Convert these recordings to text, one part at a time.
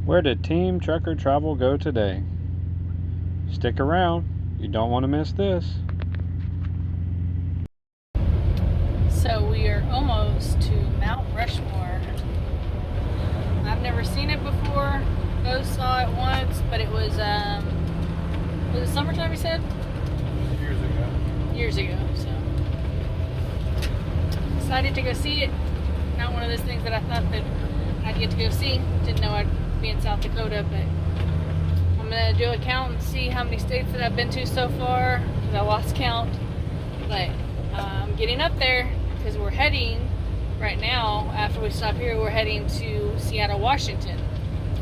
Where did Team Trucker Travel go today? Stick around, you don't want to miss this. So we are almost to Mount Rushmore. I've never seen it before. Both saw it once, but it was it summertime, you said? Years ago, so. Excited to go see it. Not one of those things that I thought that I'd get to go see. Didn't know I'd be in South Dakota, but I'm going to do a count and see how many states that I've been to so far, because I lost count. But I'm getting up there because we're heading right now, after we stop here, we're heading to Seattle, Washington.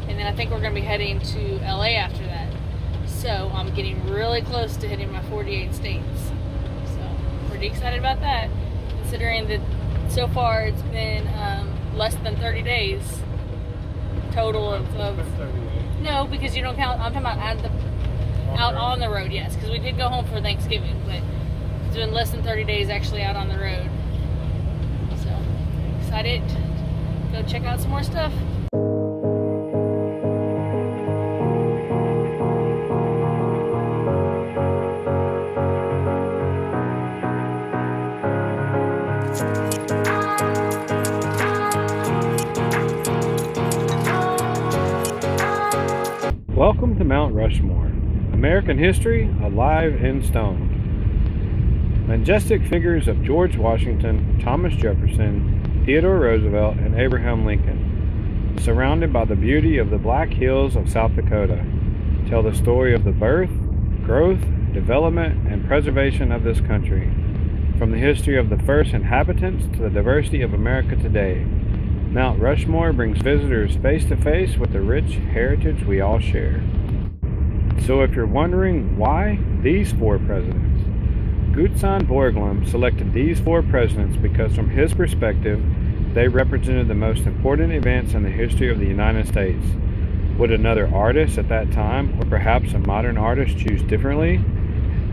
And then I think we're going to be heading to LA after that. So I'm getting really close to hitting my 48 states. So pretty excited about that, considering that so far it's been less than 30 days total of no, because you don't count. I'm talking about out on the road, yes, because we did go home for Thanksgiving, but it's been less than 30 days actually out on the road. So excited to go check out some more stuff. Welcome to Mount Rushmore, American history alive in stone. Majestic figures of George Washington, Thomas Jefferson, Theodore Roosevelt, and Abraham Lincoln, surrounded by the beauty of the Black Hills of South Dakota, tell the story of the birth, growth, development, and preservation of this country, from the history of the first inhabitants to the diversity of America today. Mount Rushmore brings visitors face to face with the rich heritage we all share. So if you're wondering why these four presidents, GUTZON BORGLUM selected these four presidents because from his perspective, they represented the most important events in the history of the United States. Would another artist at that time, or perhaps a modern artist, choose differently?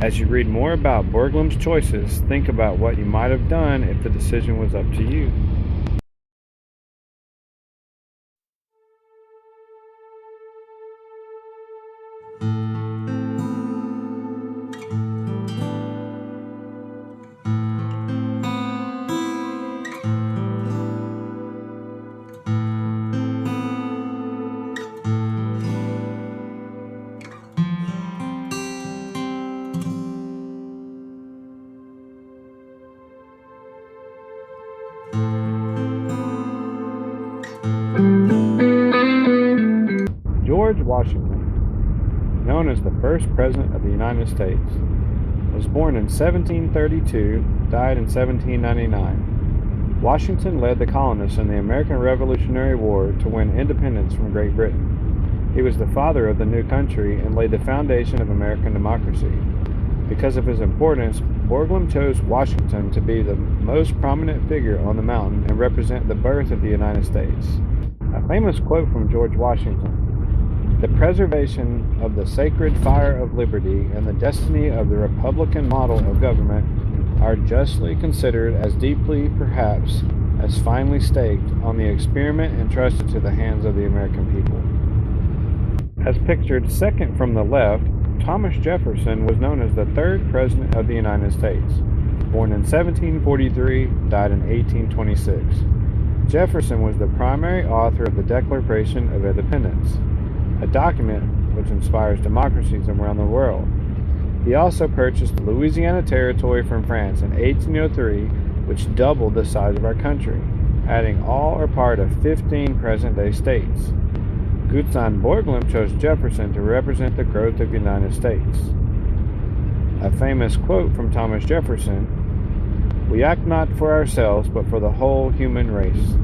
As you read more about BORGLUM's choices, think about what you might have done if the decision was up to you. George Washington, known as the first President of the United States, was born in 1732, died in 1799. Washington led the colonists in the American Revolutionary War to win independence from Great Britain. He was the father of the new country and laid the foundation of American democracy. Because of his importance, BORGLUM chose Washington to be the most prominent figure on the mountain and represent the birth of the United States. A famous quote from George Washington: "The preservation of the sacred fire of liberty and the destiny of the Republican model of government are justly considered as deeply, perhaps, as finely staked on the experiment entrusted to the hands of the American people." As pictured second from the left, Thomas Jefferson was known as the third President of the United States. Born in 1743, died in 1826. Jefferson was the primary author of the Declaration of Independence, a document which inspires democracies around the world. He also purchased the Louisiana Territory from France in 1803, which doubled the size of our country, adding all or part of 15 present-day states. GUTZON BORGLUM chose Jefferson to represent the growth of the United States. A famous quote from Thomas Jefferson: "We act not for ourselves, but for the whole human race."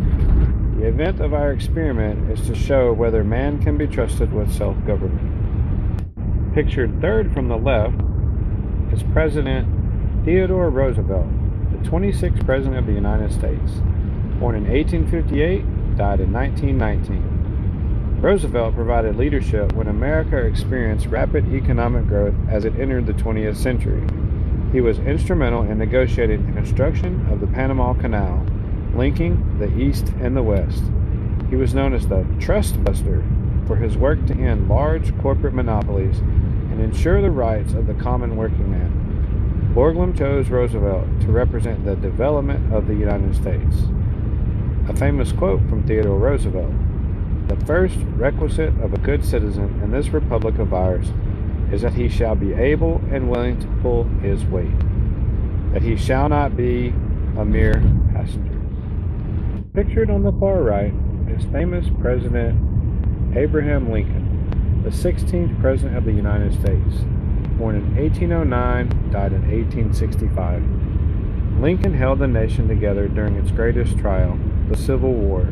The event of our experiment is to show whether man can be trusted with self-government. Pictured third from the left is President Theodore Roosevelt, the 26th President of the United States. Born in 1858, died in 1919. Roosevelt provided leadership when America experienced rapid economic growth as it entered the 20th century. He was instrumental in negotiating the construction of the Panama Canal, linking the East and the West. He was known as the Trust Buster, for his work to end large corporate monopolies and ensure the rights of the common working man. BORGLUM chose Roosevelt to represent the development of the United States. A famous quote from Theodore Roosevelt: "The first requisite of a good citizen in this republic of ours is that he shall be able and willing to pull his weight, that he shall not be a mere passenger." Pictured on the far right is famous President Abraham Lincoln, the 16th President of the United States, born in 1809, died in 1865. Lincoln held the nation together during its greatest trial, the Civil War.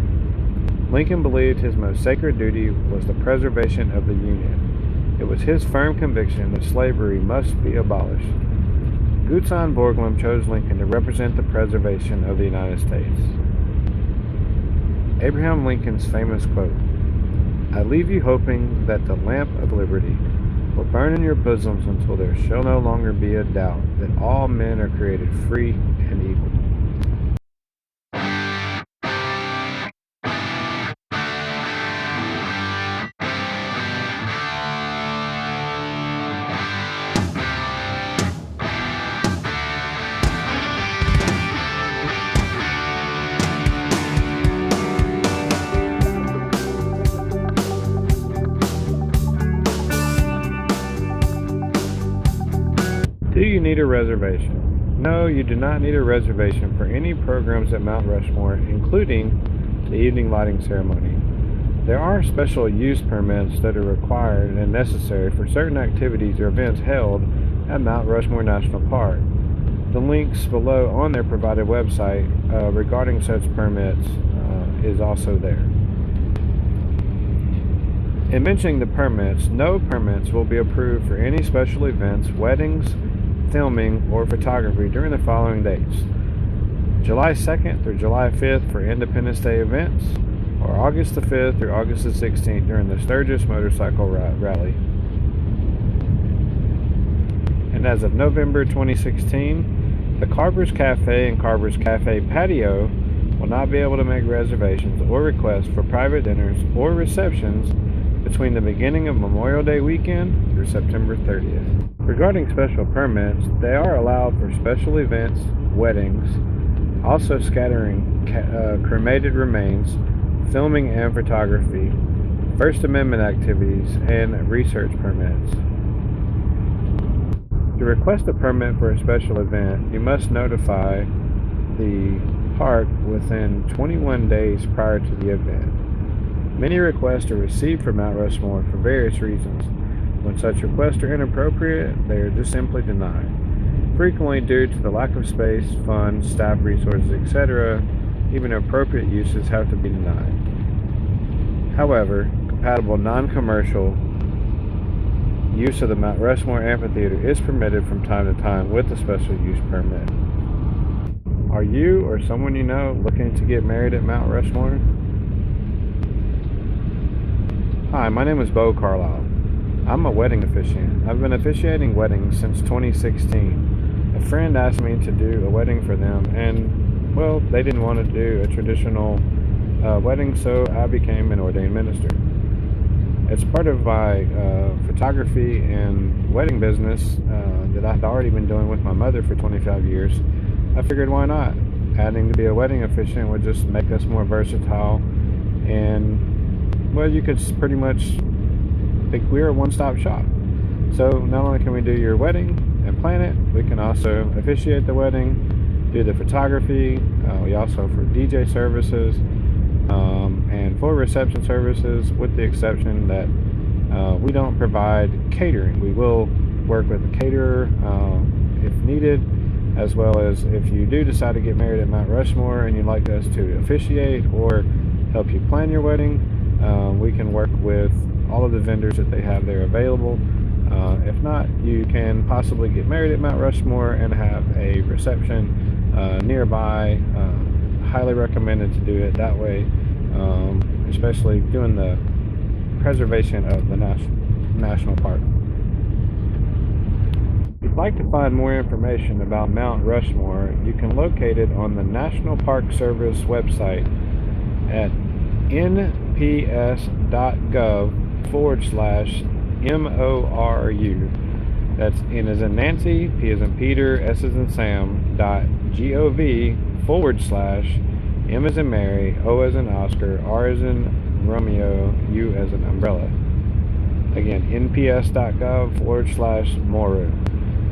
Lincoln believed his most sacred duty was the preservation of the Union. It was his firm conviction that slavery must be abolished. GUTZON BORGLUM chose Lincoln to represent the preservation of the United States. Abraham Lincoln's famous quote: "I leave you hoping that the lamp of liberty will burn in your bosoms until there shall no longer be a doubt that all men are created free and equal." Do you need a reservation? No, you do not need a reservation for any programs at Mount Rushmore, including the evening lighting ceremony. There are special use permits that are required and necessary for certain activities or events held at Mount Rushmore National Park. The links below on their provided website regarding such permits is also there. In mentioning the permits, no permits will be approved for any special events, weddings, filming, or photography during the following dates: July 2nd through July 5th for Independence Day events, or August the 5th through August the 16th during the Sturgis Motorcycle Rally. And as of November 2016, the Carver's Cafe and Carver's Cafe Patio will not be able to make reservations or requests for private dinners or receptions between the beginning of Memorial Day weekend through September 30th. Regarding special permits, they are allowed for special events, weddings, also scattering cremated remains, filming and photography, First Amendment activities, and research permits. To request a permit for a special event, you must notify the park within 21 days prior to the event. Many requests are received for Mount Rushmore for various reasons. When such requests are inappropriate, they are just simply denied. Frequently due to the lack of space, funds, staff resources, etc., even appropriate uses have to be denied. However, compatible non-commercial use of the Mount Rushmore Amphitheater is permitted from time to time with a special use permit. Are you or someone you know looking to get married at Mount Rushmore? Hi, my name is Bo Carlisle. I'm a wedding officiant. I've been officiating weddings since 2016. A friend asked me to do a wedding for them, and, well, they didn't want to do a traditional wedding, so I became an ordained minister. As part of my photography and wedding business that I'd already been doing with my mother for 25 years, I figured why not? Adding to be a wedding officiant would just make us more versatile, and, well, you could pretty much think we're a one-stop shop. So not only can we do your wedding and plan it, we can also officiate the wedding, do the photography. We also for DJ services and full reception services, with the exception that we don't provide catering. We will work with a caterer if needed, as well as if you do decide to get married at Mount Rushmore and you'd like us to officiate or help you plan your wedding, we can work with all of the vendors that they have there available. If not, you can possibly get married at Mount Rushmore and have a reception nearby. Highly recommended to do it that way, especially doing the preservation of the national park. If you'd like to find more information about Mount Rushmore, you can locate it on the National Park Service website at nps.gov .moru. That's N as in Nancy, P as in Peter, S as in Sam, .gov/, M as in Mary, O as in Oscar, R as in Romeo, U as in umbrella. Again, nps.gov/Moru.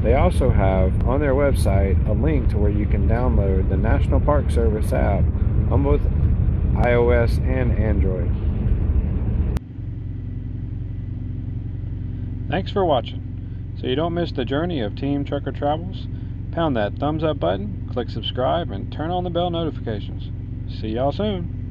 They also have on their website a link to where you can download the National Park Service app on both iOS and Android. Thanks for watching. So you don't miss the journey of Team Trucker Travels, pound that thumbs up button, click subscribe, and turn on the bell notifications. See y'all soon.